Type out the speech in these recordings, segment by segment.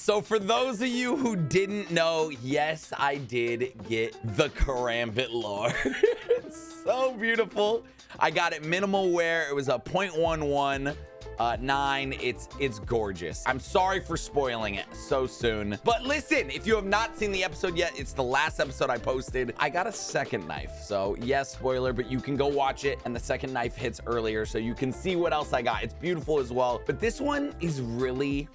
So for those of you who didn't know, yes, I did get the Karambit lore. It's so beautiful. I got it minimal wear. It was a 0.11 9. It's gorgeous. I'm sorry for spoiling it so soon, but listen, if you have not seen the episode yet, it's the last episode I posted. I got a second knife, so yes, spoiler, but you can go watch it, and the second knife hits earlier, so you can see what else I got. It's beautiful as well, but this one is really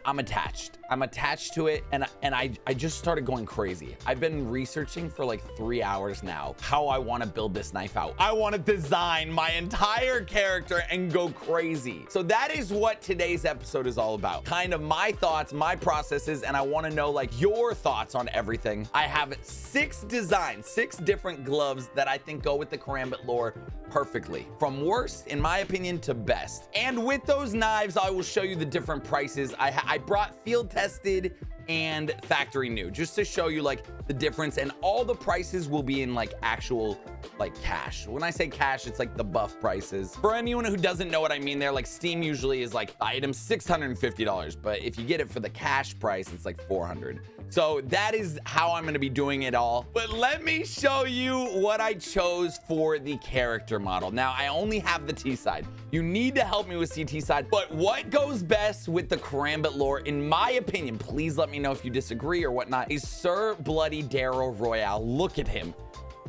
I'm attached. I'm attached to it, and I just started going crazy. I've been researching for like 3 hours now how I want to build this knife out. I want to design my entire character and go crazy. So that is what today's episode is all about. Kind of my thoughts, my processes, and I want to know like your thoughts on everything. I have 6 designs, 6 different gloves that I think go with the Karambit lore perfectly, from worst in my opinion to best. And with those knives, I will show you the different prices. I brought field tested and factory new just to show you like the difference, and all the prices will be in like actual like cash. When I say cash, it's like the buff prices. For anyone who doesn't know what I mean there, like Steam usually is like item $650, but if you get it for the cash price, it's like $400. So that is how I'm going to be doing it all. But let me show you what I chose for the character model. Now, I only have the T side. You need to help me with CT side. But what goes best with the Karambit lore, in my opinion, please let me know if you disagree or whatnot, is Sir Bloody Darrow Royale. Look at him.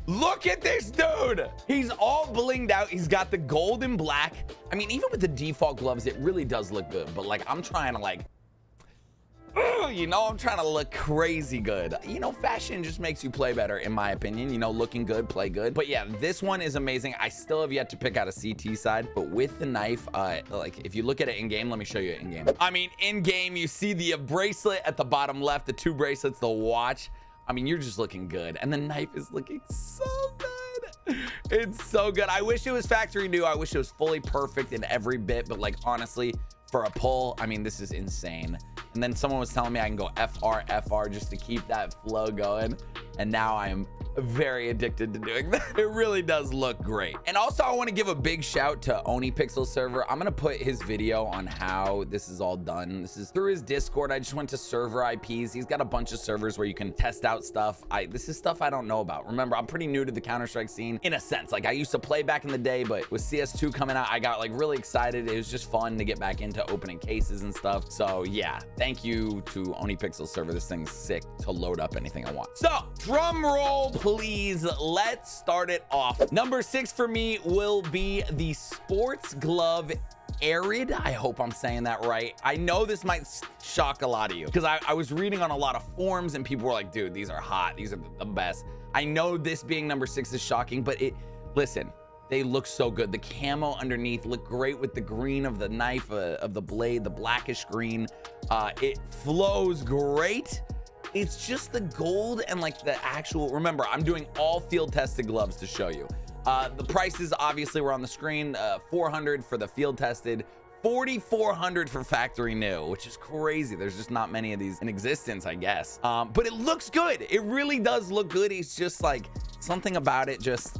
Look at this dude. He's all blinged out. He's got the gold and black. I mean, even with the default gloves, it really does look good. But like, I'm trying to like, you know, I'm trying to look crazy good. You know, fashion just makes you play better, in my opinion. You know, looking good, play good. But yeah, this one is amazing. I still have yet to pick out a CT side, but with the knife, like if you look at it in game, let me show you it in game. I mean, in game, you see the bracelet at the bottom left, the 2 bracelets, the watch. I mean, you're just looking good, and the knife is looking so good. It's so good. I wish it was factory new. I wish it was fully perfect in every bit, but like honestly, for a pull, I mean, this is insane. And then someone was telling me I can go FR just to keep that flow going, and now I am very addicted to doing that. It really does look great. And also, I want to give a big shout to OniPixel server. I'm gonna put his video on how this is all done. This is through his Discord. I just went to server IPs. He's got a bunch of servers where you can test out stuff. This is stuff I don't know about. Remember, I'm pretty new to the Counter-Strike scene in a sense. Like, I used to play back in the day, but with CS2 coming out, I got like really excited. It was just fun to get back into opening cases and stuff. So yeah, thank you to OniPixel server. This thing's sick to load up anything I want. So drum roll, please. Let's start it off. Number 6 for me will be the Sports Glove Arid. I hope I'm saying that right. I know this might shock a lot of you because I was reading on a lot of forums and people were like, dude, these are hot. These are the best. I know this being number 6 is shocking, but listen, they look so good. The camo underneath look great with the green of the knife, of the blade, the blackish green. It flows great. It's just the gold and like the actual, remember, I'm doing all field tested gloves to show you. The prices obviously were on the screen. $400 for the field tested, $4,400 for factory new, which is crazy. There's just not many of these in existence, I guess. But it looks good. It really does look good. It's just like something about it just,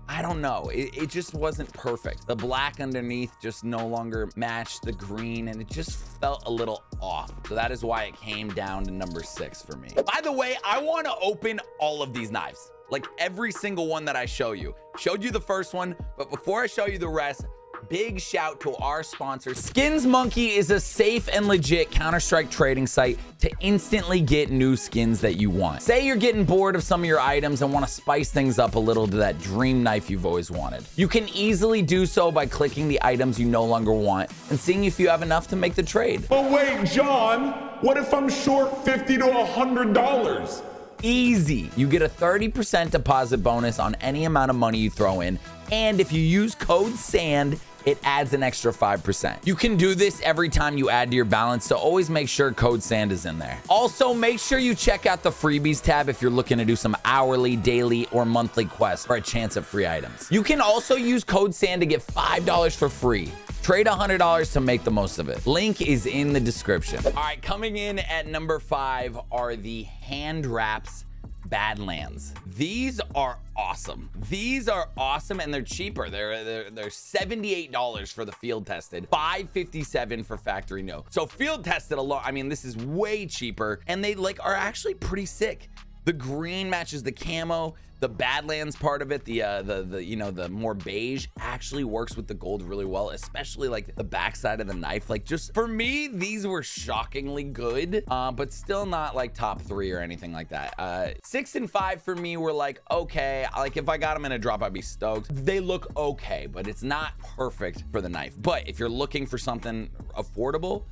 I don't know. It just wasn't perfect. The black underneath just no longer matched the green, and it just felt a little off. So that is why it came down to number 6 for me. By the way, I want to open all of these knives. Like every single one that I show you. Showed you the first one, but before I show you the rest, big shout to our sponsor. SkinsMonkey is a safe and legit Counter-Strike trading site to instantly get new skins that you want. Say you're getting bored of some of your items and want to spice things up a little to that dream knife you've always wanted. You can easily do so by clicking the items you no longer want and seeing if you have enough to make the trade. But wait, John, what if I'm short $50 to $100? Easy. You get a 30% deposit bonus on any amount of money you throw in, and if you use code SAND, it adds an extra 5%. You can do this every time you add to your balance, so always make sure code SAND is in there. Also, make sure you check out the freebies tab if you're looking to do some hourly, daily, or monthly quests for a chance at free items. You can also use code SAND to get $5 for free. Trade $100 to make the most of it. Link is in the description. All right, coming in at number 5 are the hand wraps Badlands. These are awesome. These are awesome, and they're cheaper. They're $78 for the field tested, $557 for factory new. So field tested alone, I mean, this is way cheaper, and they like are actually pretty sick. The green matches the camo. The Badlands part of it, the more beige, actually works with the gold really well, especially like the backside of the knife. Like, just for me, these were shockingly good, but still not like top 3 or anything like that. 6 and 5 for me were like, okay, like if I got them in a drop, I'd be stoked. They look okay, but it's not perfect for the knife. But if you're looking for something affordable,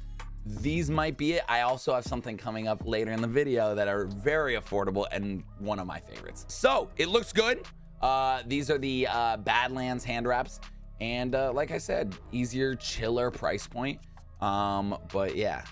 these might be it. I also have something coming up later in the video that are very affordable and one of my favorites. So it looks good. These are the Badlands hand wraps, and like I said, easier, chiller price point. But yeah,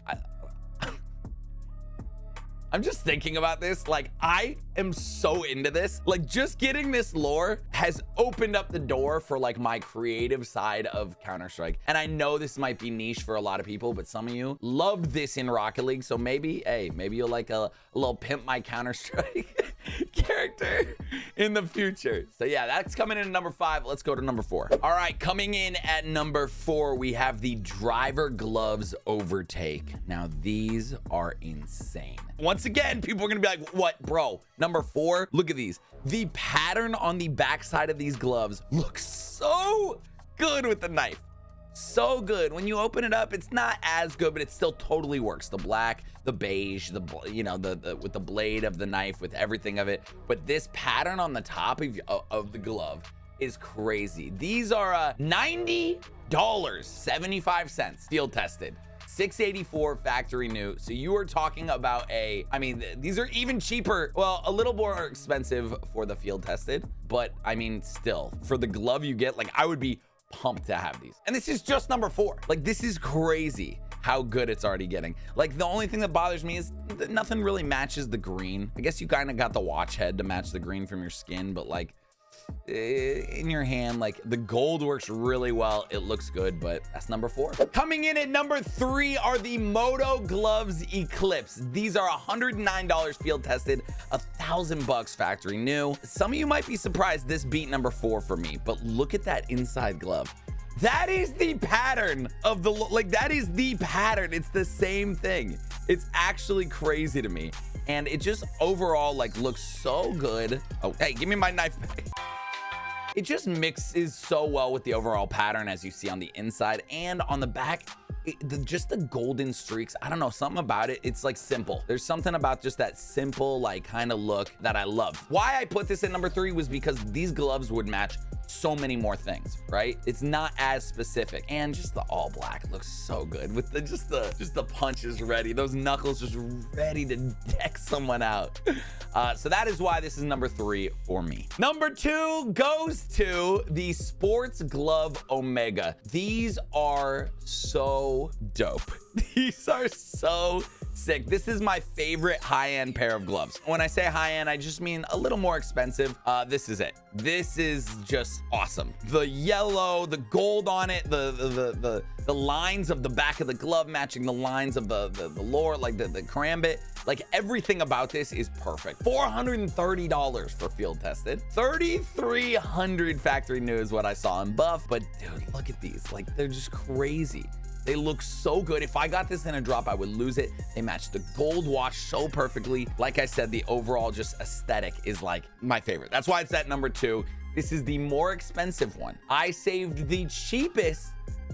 I'm just thinking about this. Like, I am so into this. Like, just getting this lore has opened up the door for like my creative side of Counter-Strike. And I know this might be niche for a lot of people, but some of you loved this in Rocket League. So maybe, hey, maybe you'll like a little pimp my Counter-Strike character in the future. So yeah, that's coming in at number 5. Let's go to number 4. All right, coming in at number 4, we have the driver gloves overtake. Now, these are insane. Once again, people are gonna be like, what, bro? Number 4, look at these. The pattern on the backside of these gloves looks so good with the knife. So good. When you open it up, it's not as good, but it still totally works. The black, the beige, the with the blade of the knife, with everything of it. But this pattern on the top of the glove is crazy. These are $90, 75 cents, field tested. $684 factory new. So you are talking about I mean, these are even cheaper. Well, a little more expensive for the field tested, but I mean, still, for the glove you get, like, I would be pumped to have these. And this is just number 4. Like, this is crazy how good it's already getting. Like, the only thing that bothers me is that nothing really matches the green. I guess you kind of got the watch head to match the green from your skin, but like, in your hand, like, the gold works really well. It looks good, but that's number 4. Coming in at number 3 are the Moto Gloves Eclipse. These are $109 field tested, $1,000 factory new. Some of you might be surprised this beat number 4 for me, but look at that inside glove. That is the pattern of the, like, that is the pattern. It's the same thing. It's actually crazy to me. And it just overall, like, looks so good. Oh, hey, give me my knife back. It just mixes so well with the overall pattern, as you see on the inside and on the back. Just the golden streaks, I don't know, something about it. It's like simple. There's something about just that simple, like, kind of look that I love. Why I put this at number 3 was because these gloves would match so many more things, right? It's not as specific, and just the all black looks so good with the just the punches ready, those knuckles just ready to deck someone out. So that is why this is number 3 for me. Number 2 goes to the Sports Glove Omega. These are so dope. These are so sick. This is my favorite high-end pair of gloves. When I say high-end, I just mean a little more expensive. This is it. This is just awesome. The yellow, the gold on it, the lines of the back of the glove matching the lines of the lore, like the Karambit. Like, everything about this is perfect. $430 for field tested. $3,300 factory new is what I saw in buff. But dude, look at these. Like, they're just crazy. They look so good. If I got this in a drop, I would lose it. They match the gold wash so perfectly. Like I said, the overall just aesthetic is like my favorite. That's why it's at number 2. This is the more expensive one. I saved the cheapest,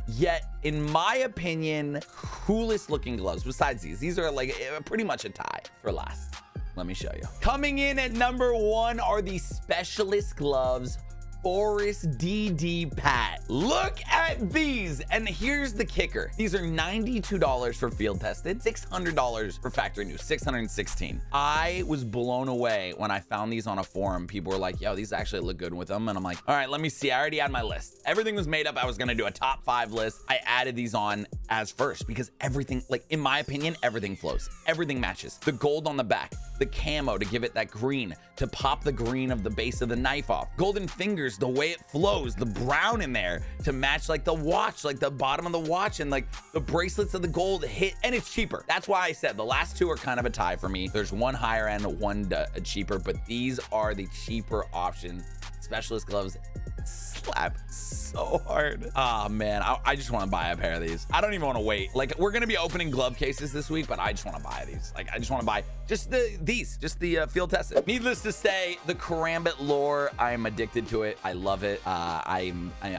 yet in my opinion, coolest looking gloves besides these. These are like pretty much a tie for last. Let me show you. Coming in at number 1 are the Specialist Gloves Forest DD Pat. Look at these, and here's the kicker. These are $92 for field tested, $600 for factory new, $616. I was blown away when I found these on a forum. People were like, yo, these actually look good with them, and I'm like, all right, let me see. I already had my list. Everything was made up. I was gonna do a top 5 list. I added these on. as first because everything, like in my opinion, everything flows. Everything matches. The gold on the back, the camo to give it that green, to pop the green of the base of the knife off. Golden fingers, the way it flows, the brown in there to match like the watch, like the bottom of the watch, and like the bracelets of the gold hit, and it's cheaper. That's why I said the last two are kind of a tie for me. There's one higher end, one cheaper, but these are the cheaper options. Specialist gloves slap so hard. Oh man, I just want to buy a pair of these. I don't even want to wait. Like, we're gonna be opening glove cases this week, but I just want to buy these. Like, I just want to buy just the field tested. Needless to say, the Karambit lore, I'm addicted to it. I love it. I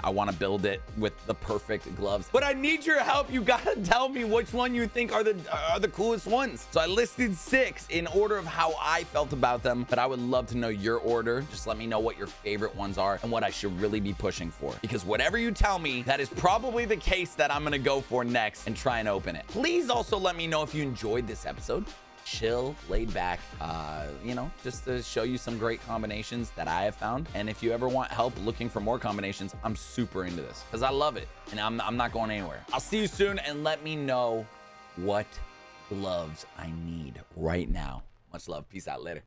want to build it with the perfect gloves, but I need your help. You gotta tell me which one you think are the coolest ones. So I listed 6 in order of how I felt about them, but I would love to know your order. Just let me know what your favorite ones are and what I should really be pushing for, because whatever you tell me, that is probably the case that I'm gonna go for next and try and open it. Please also let me know if you enjoyed this episode. Chill, laid back, you know, just to show you some great combinations that I have found. And if you ever want help looking for more combinations, I'm super into this because I love it and I'm not going anywhere. I'll see you soon, and let me know what gloves I need right now. Much love. Peace out. Later.